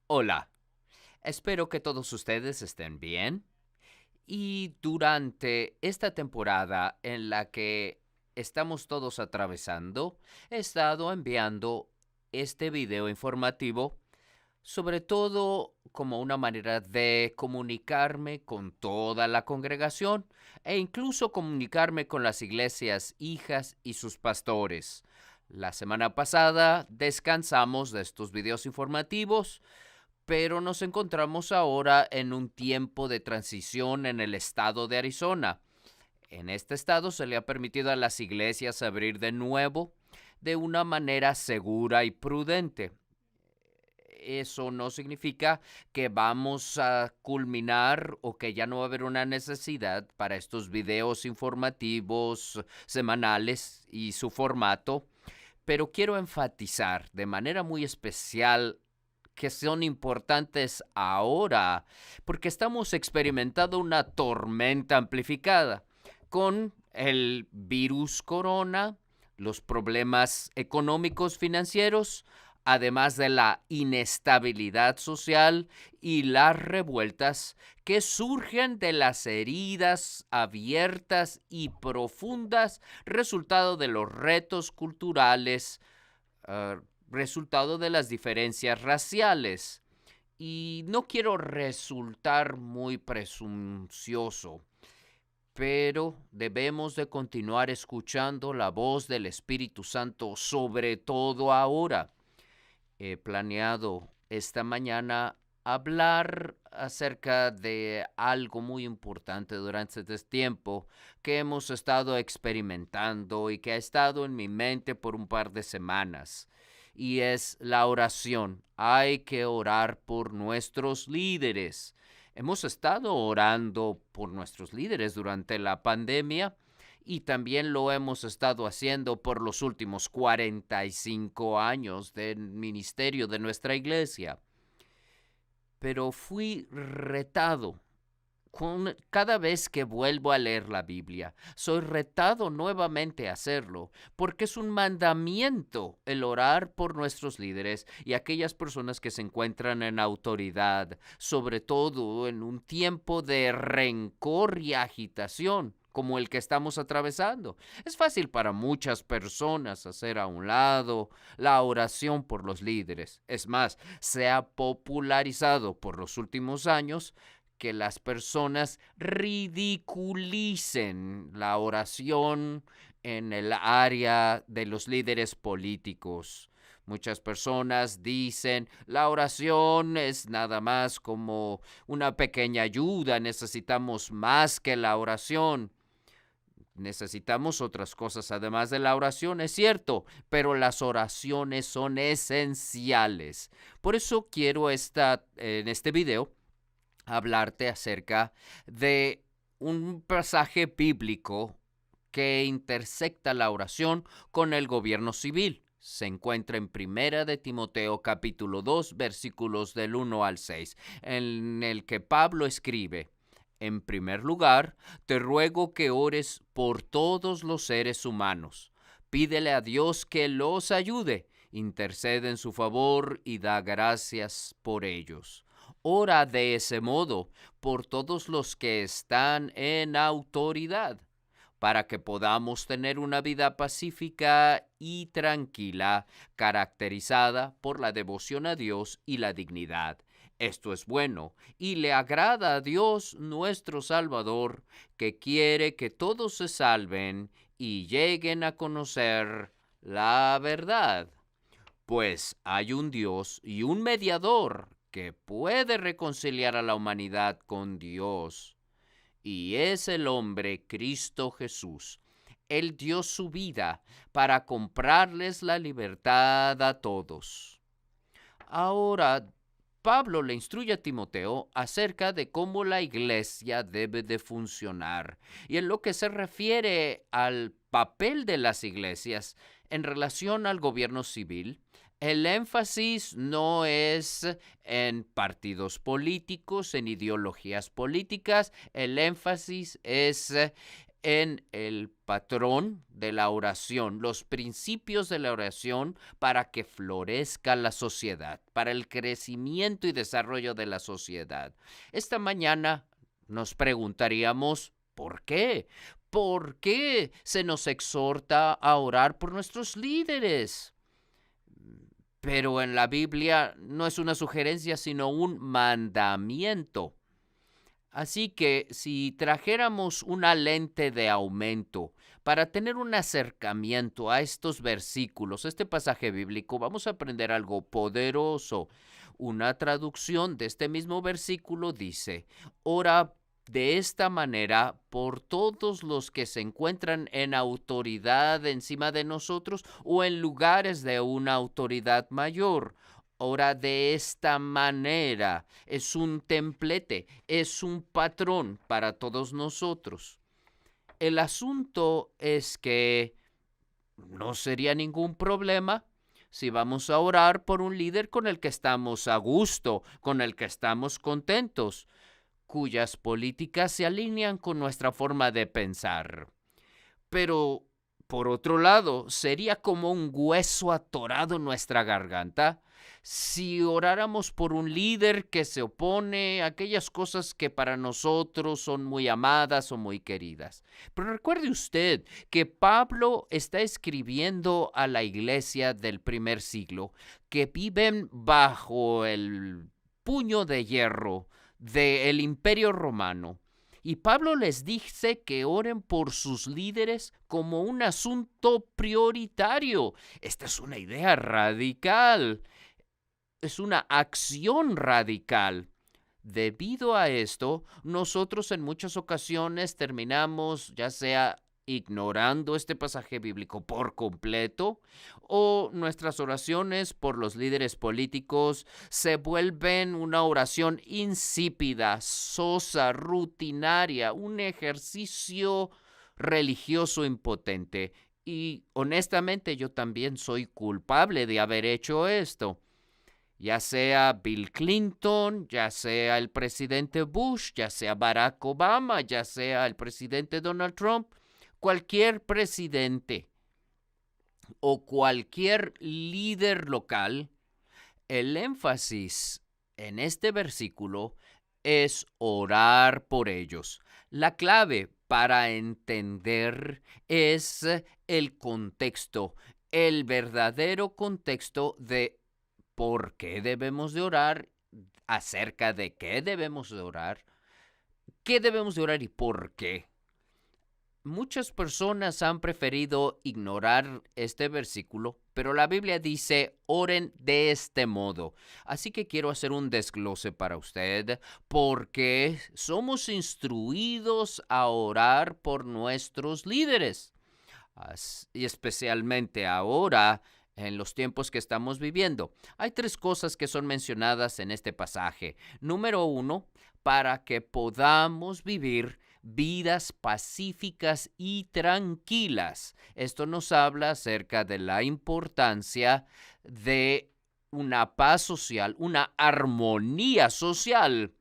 Hola, espero que todos ustedes estén bien y durante esta temporada en la que estamos todos atravesando, he estado enviando este video informativo, sobre todo como una manera de comunicarme con toda la congregación e incluso comunicarme con las iglesias hijas y sus pastores. La semana pasada descansamos de estos videos informativos, pero nos encontramos ahora en un tiempo de transición en el estado de Arizona. En este estado se le ha permitido a las iglesias abrir de nuevo de una manera segura y prudente. Eso no significa que vamos a culminar o que ya no va a haber una necesidad para estos videos informativos semanales y su formato, pero quiero enfatizar de manera muy especial que son importantes ahora, porque estamos experimentando una tormenta amplificada con el virus corona, los problemas económicos financieros, además de la inestabilidad social y las revueltas que surgen de las heridas abiertas y profundas resultado de los retos culturales, resultado de las diferencias raciales. Y no quiero resultar muy presuncioso, pero debemos de continuar escuchando la voz del Espíritu Santo, sobre todo ahora. He planeado esta mañana hablar acerca de algo muy importante durante este tiempo que hemos estado experimentando y que ha estado en mi mente por un par de semanas. Y es la oración. Hay que orar por nuestros líderes. Hemos estado orando por nuestros líderes durante la pandemia y también lo hemos estado haciendo por los últimos 45 años del ministerio de nuestra iglesia. Pero fui retado. Cada vez que vuelvo a leer la Biblia, soy retado nuevamente a hacerlo, porque es un mandamiento el orar por nuestros líderes y aquellas personas que se encuentran en autoridad, sobre todo en un tiempo de rencor y agitación como el que estamos atravesando. Es fácil para muchas personas hacer a un lado la oración por los líderes. Es más, se ha popularizado por los últimos años que las personas ridiculicen la oración en el área de los líderes políticos. Muchas personas dicen, la oración es nada más como una pequeña ayuda, necesitamos más que la oración. Necesitamos otras cosas además de la oración, es cierto, pero las oraciones son esenciales. Por eso quiero en este video hablarte acerca de un pasaje bíblico que intersecta la oración con el gobierno civil. Se encuentra en Primera de Timoteo capítulo 2 versículos del 1 al 6, en el que Pablo escribe: en primer lugar, te ruego que ores por todos los seres humanos. Pídele a Dios que los ayude, intercede en su favor y da gracias por ellos. Ora de ese modo por todos los que están en autoridad, para que podamos tener una vida pacífica y tranquila, caracterizada por la devoción a Dios y la dignidad. Esto es bueno y le agrada a Dios nuestro Salvador, que quiere que todos se salven y lleguen a conocer la verdad. Pues hay un Dios y un mediador que puede reconciliar a la humanidad con Dios, y es el hombre Cristo Jesús. Él dio su vida para comprarles la libertad a todos. Ahora, Pablo le instruye a Timoteo acerca de cómo la iglesia debe de funcionar. Y en lo que se refiere al papel de las iglesias en relación al gobierno civil, el énfasis no es en partidos políticos, en ideologías políticas, el énfasis es en el patrón de la oración, los principios de la oración para que florezca la sociedad, para el crecimiento y desarrollo de la sociedad. Esta mañana nos preguntaríamos, ¿por qué? ¿Por qué se nos exhorta a orar por nuestros líderes? Pero en la Biblia no es una sugerencia, sino un mandamiento. Así que si trajéramos una lente de aumento para tener un acercamiento a estos versículos, este pasaje bíblico, vamos a aprender algo poderoso. Una traducción de este mismo versículo dice: ora de esta manera por todos los que se encuentran en autoridad encima de nosotros o en lugares de una autoridad mayor. Ora de esta manera. Es un templete, es un patrón para todos nosotros. El asunto es que no sería ningún problema si vamos a orar por un líder con el que estamos a gusto, con el que estamos contentos, cuyas políticas se alinean con nuestra forma de pensar. Pero, por otro lado, sería como un hueso atorado en nuestra garganta si oráramos por un líder que se opone a aquellas cosas que para nosotros son muy amadas o muy queridas. Pero recuerde usted que Pablo está escribiendo a la iglesia del primer siglo, que viven bajo el puño de hierro del Imperio Romano. Y Pablo les dice que oren por sus líderes como un asunto prioritario. Esta es una idea radical. Es una acción radical. Debido a esto, nosotros en muchas ocasiones terminamos ya sea ignorando este pasaje bíblico por completo, o nuestras oraciones por los líderes políticos se vuelven una oración insípida, sosa, rutinaria, un ejercicio religioso impotente. Y honestamente yo también soy culpable de haber hecho esto. Ya sea Bill Clinton, ya sea el presidente Bush, ya sea Barack Obama, ya sea el presidente Donald Trump, cualquier presidente o cualquier líder local, el énfasis en este versículo es orar por ellos. La clave para entender es el contexto, el verdadero contexto de por qué debemos de orar, acerca de qué debemos de orar y por qué. Muchas personas han preferido ignorar este versículo, pero la Biblia dice, oren de este modo. Así que quiero hacer un desglose para usted, porque somos instruidos a orar por nuestros líderes. Y especialmente ahora, en los tiempos que estamos viviendo. Hay tres cosas que son mencionadas en este pasaje. Número uno, para que podamos vivir vidas pacíficas y tranquilas. Esto nos habla acerca de la importancia de una paz social, una armonía social.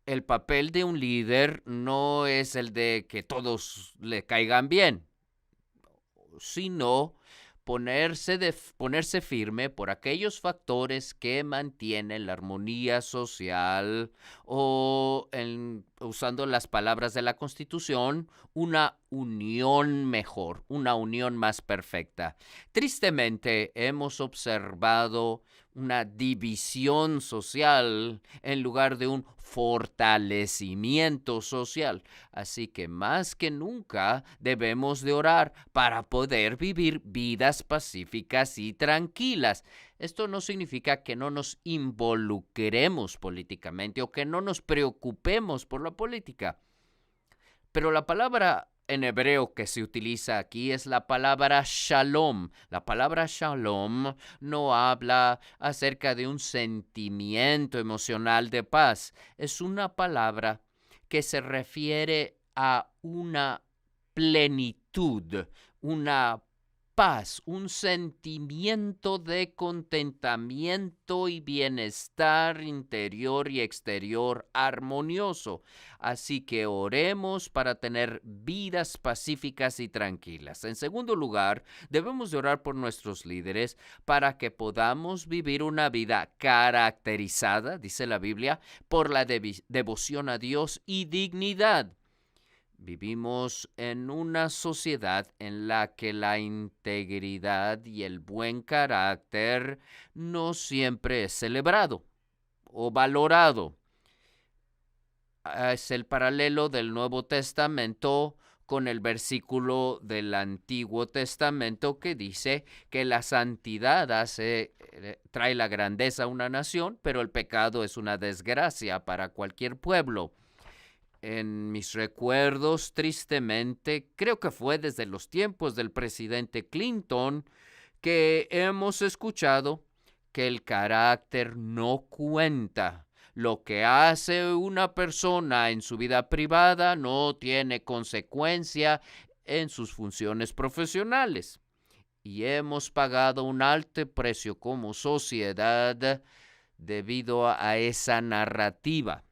El papel de un líder no es el de que todos le caigan bien, sino ponerse firme por aquellos factores que mantienen la armonía social o, usando las palabras de la Constitución, una unión mejor, una unión más perfecta. Tristemente, hemos observado una división social en lugar de un fortalecimiento social. Así que más que nunca debemos de orar para poder vivir vidas pacíficas y tranquilas. Esto no significa que no nos involucremos políticamente o que no nos preocupemos por la política. Pero la palabra en hebreo que se utiliza aquí es la palabra shalom. La palabra shalom no habla acerca de un sentimiento emocional de paz. Es una palabra que se refiere a una plenitud, una paz, un sentimiento de contentamiento y bienestar interior y exterior armonioso. Así que oremos para tener vidas pacíficas y tranquilas. En segundo lugar, debemos de orar por nuestros líderes para que podamos vivir una vida caracterizada, dice la Biblia, por la devoción a Dios y dignidad. Vivimos en una sociedad en la que la integridad y el buen carácter no siempre es celebrado o valorado. Es el paralelo del Nuevo Testamento con el versículo del Antiguo Testamento que dice que la santidad trae la grandeza a una nación, pero el pecado es una desgracia para cualquier pueblo. En mis recuerdos, tristemente, creo que fue desde los tiempos del presidente Clinton que hemos escuchado que el carácter no cuenta. Lo que hace una persona en su vida privada no tiene consecuencia en sus funciones profesionales. Y hemos pagado un alto precio como sociedad debido a esa narrativa.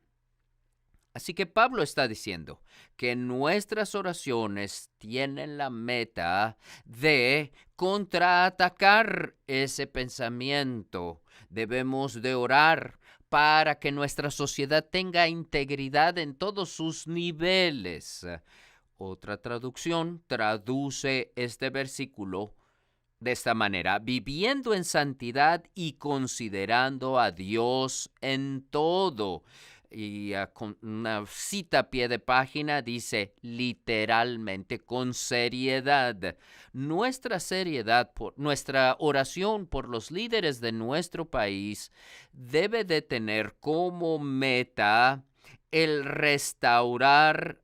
Así que Pablo está diciendo que nuestras oraciones tienen la meta de contraatacar ese pensamiento. Debemos de orar para que nuestra sociedad tenga integridad en todos sus niveles. Otra traducción traduce este versículo de esta manera: viviendo en santidad y considerando a Dios en todo. Y con una cita a pie de página dice literalmente con seriedad. Nuestra oración por los líderes de nuestro país debe de tener como meta el restaurar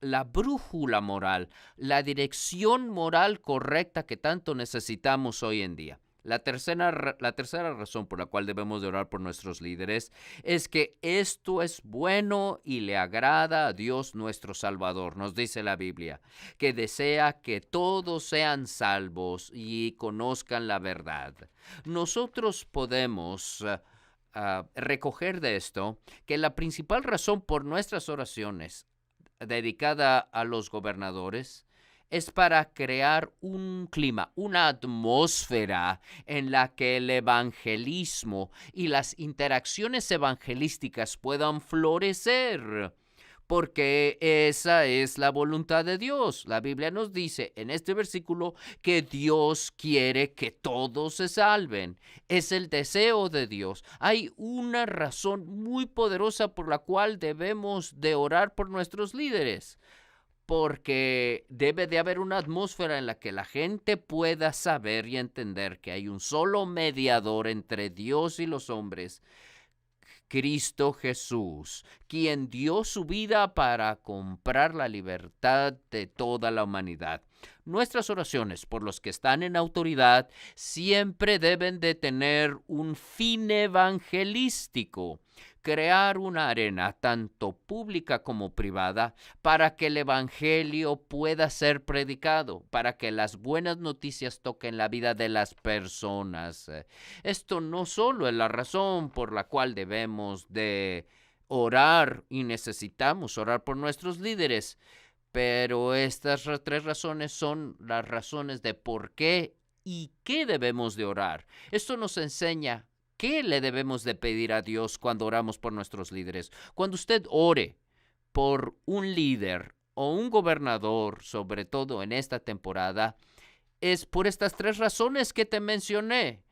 la brújula moral, la dirección moral correcta que tanto necesitamos hoy en día. La tercera razón por la cual debemos de orar por nuestros líderes es que esto es bueno y le agrada a Dios nuestro Salvador. Nos dice la Biblia que desea que todos sean salvos y conozcan la verdad. Nosotros podemos recoger de esto que la principal razón por nuestras oraciones dedicada a los gobernadores es para crear un clima, una atmósfera en la que el evangelismo y las interacciones evangelísticas puedan florecer, porque esa es la voluntad de Dios. La Biblia nos dice en este versículo que Dios quiere que todos se salven. Es el deseo de Dios. Hay una razón muy poderosa por la cual debemos de orar por nuestros líderes, porque debe de haber una atmósfera en la que la gente pueda saber y entender que hay un solo mediador entre Dios y los hombres, Cristo Jesús, quien dio su vida para comprar la libertad de toda la humanidad. Nuestras oraciones por los que están en autoridad siempre deben de tener un fin evangelístico, crear una arena tanto pública como privada para que el evangelio pueda ser predicado, para que las buenas noticias toquen la vida de las personas. Esto no solo es la razón por la cual debemos de orar y necesitamos orar por nuestros líderes, pero estas tres razones son las razones de por qué y qué debemos de orar. Esto nos enseña qué le debemos de pedir a Dios cuando oramos por nuestros líderes. Cuando usted ore por un líder o un gobernador, sobre todo en esta temporada, es por estas tres razones que te mencioné.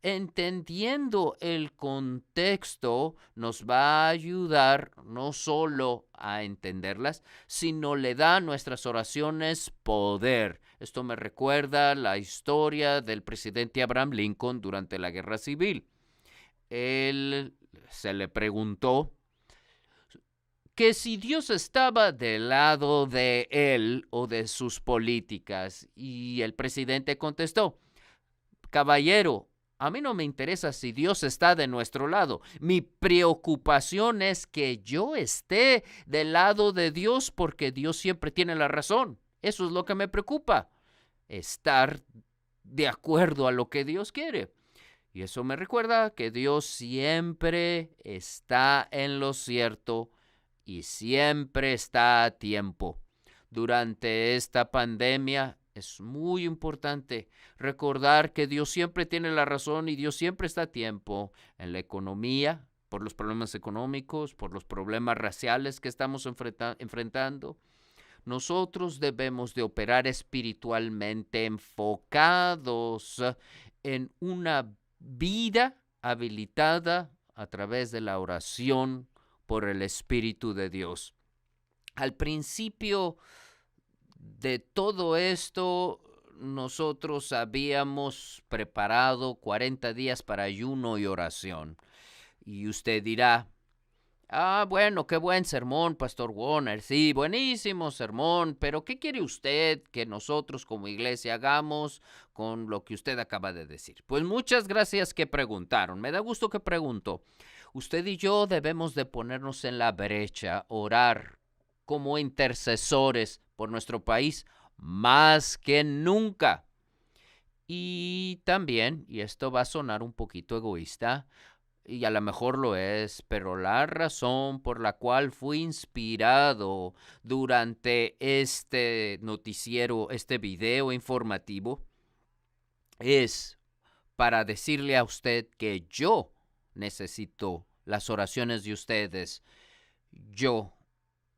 Entendiendo el contexto nos va a ayudar no solo a entenderlas, sino le da a nuestras oraciones poder. Esto me recuerda la historia del presidente Abraham Lincoln durante la Guerra Civil. Él se le preguntó que si Dios estaba del lado de él o de sus políticas, y el presidente contestó: caballero, a mí no me interesa si Dios está de nuestro lado. Mi preocupación es que yo esté del lado de Dios, porque Dios siempre tiene la razón. Eso es lo que me preocupa. Estar de acuerdo a lo que Dios quiere. Y eso me recuerda que Dios siempre está en lo cierto y siempre está a tiempo. Durante esta pandemia es muy importante recordar que Dios siempre tiene la razón y Dios siempre está a tiempo en la economía, por los problemas económicos, por los problemas raciales que estamos enfrentando. Nosotros debemos de operar espiritualmente enfocados en una vida habilitada a través de la oración por el Espíritu de Dios. Al principio de todo esto, nosotros habíamos preparado 40 días para ayuno y oración. Y usted dirá, bueno, qué buen sermón, Pastor Warner. Sí, buenísimo sermón, pero ¿qué quiere usted que nosotros como iglesia hagamos con lo que usted acaba de decir? Pues muchas gracias que preguntaron. Me da gusto que preguntó. Usted y yo debemos de ponernos en la brecha, orar como intercesores por nuestro país más que nunca. Y también, y esto va a sonar un poquito egoísta, y a lo mejor lo es, pero la razón por la cual fui inspirado durante este noticiero, este video informativo, es para decirle a usted que yo necesito las oraciones de ustedes. Yo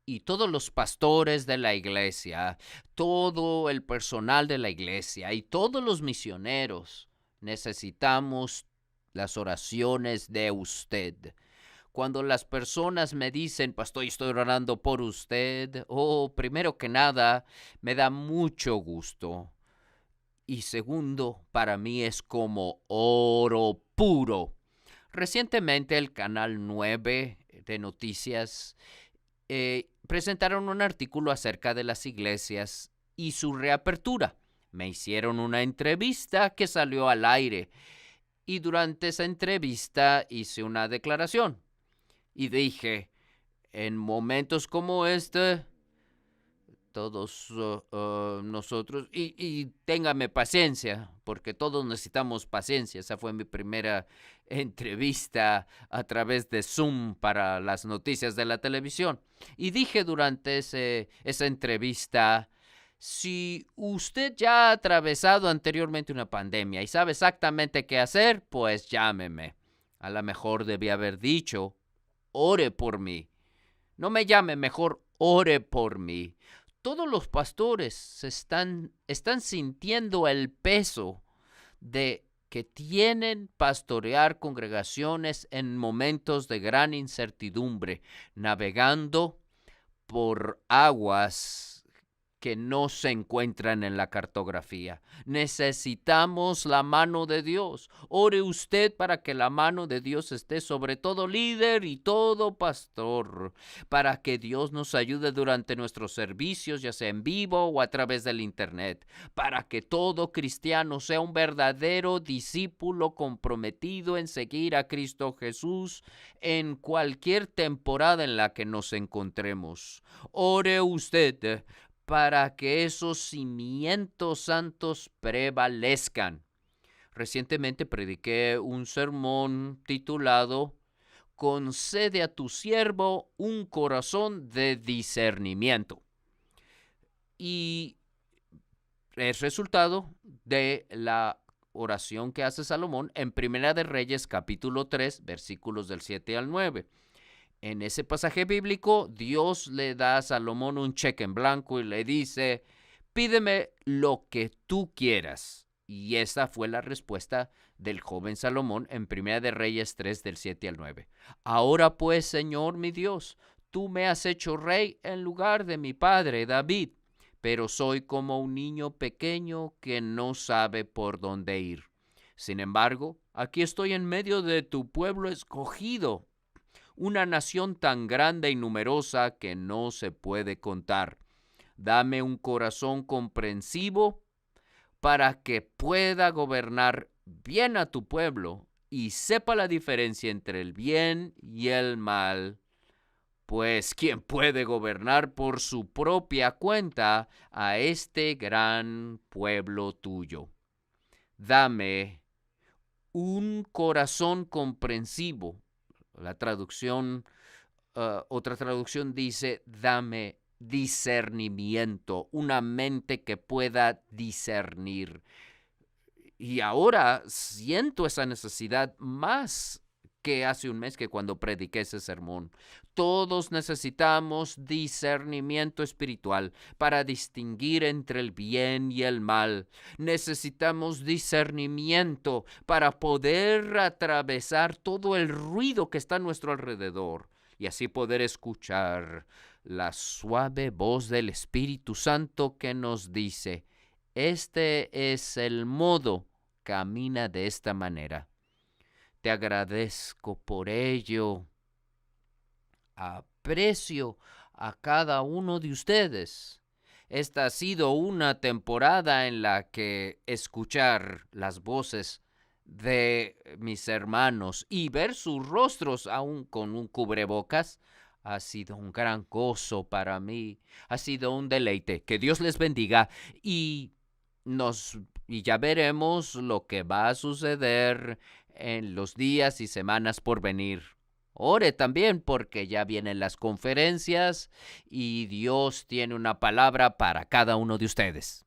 y todos los pastores de la iglesia, todo el personal de la iglesia y todos los misioneros necesitamos las oraciones de usted. Cuando las personas me dicen, pastor, estoy orando por usted, primero que nada, me da mucho gusto. Y segundo, para mí es como oro puro. Recientemente el Canal 9 de Noticias presentaron un artículo acerca de las iglesias y su reapertura. Me hicieron una entrevista que salió al aire. Y durante esa entrevista hice una declaración y dije, en momentos como este, todos nosotros, y téngame paciencia, porque todos necesitamos paciencia. Esa fue mi primera entrevista a través de Zoom para las noticias de la televisión. Y dije durante esa entrevista, si usted ya ha atravesado anteriormente una pandemia y sabe exactamente qué hacer, pues llámeme. A lo mejor debí haber dicho, ore por mí. No me llame, mejor ore por mí. Todos los pastores están sintiendo el peso de que tienen pastorear congregaciones en momentos de gran incertidumbre, navegando por aguas que no se encuentran en la cartografía. Necesitamos la mano de Dios. Ore usted para que la mano de Dios esté sobre todo líder y todo pastor, para que Dios nos ayude durante nuestros servicios, ya sea en vivo o a través del internet, para que todo cristiano sea un verdadero discípulo comprometido en seguir a Cristo Jesús en cualquier temporada en la que nos encontremos. Ore usted para que esos cimientos santos prevalezcan. Recientemente prediqué un sermón titulado Concede a tu siervo un corazón de discernimiento. Y es resultado de la oración que hace Salomón en Primera de Reyes, capítulo 3, versículos del 7 al 9. En ese pasaje bíblico, Dios le da a Salomón un cheque en blanco y le dice, pídeme lo que tú quieras. Y esa fue la respuesta del joven Salomón en Primera de Reyes 3, del 7 al 9. Ahora pues, Señor mi Dios, tú me has hecho rey en lugar de mi padre David, pero soy como un niño pequeño que no sabe por dónde ir. Sin embargo, aquí estoy en medio de tu pueblo escogido, una nación tan grande y numerosa que no se puede contar. Dame un corazón comprensivo para que pueda gobernar bien a tu pueblo y sepa la diferencia entre el bien y el mal. Pues, ¿quién puede gobernar por su propia cuenta a este gran pueblo tuyo? dame un corazón comprensivo. La traducción, otra traducción dice, dame discernimiento, una mente que pueda discernir. Y ahora siento esa necesidad más que hace un mes que cuando prediqué ese sermón. Todos necesitamos discernimiento espiritual para distinguir entre el bien y el mal. Necesitamos discernimiento para poder atravesar todo el ruido que está a nuestro alrededor y así poder escuchar la suave voz del Espíritu Santo que nos dice, este es el modo, camina de esta manera. Te agradezco por ello. Aprecio a cada uno de ustedes. Esta ha sido una temporada en la que escuchar las voces de mis hermanos y ver sus rostros aún con un cubrebocas ha sido un gran gozo para mí. Ha sido un deleite. Que Dios les bendiga y ya veremos lo que va a suceder en los días y semanas por venir. Ore también porque ya vienen las conferencias y Dios tiene una palabra para cada uno de ustedes.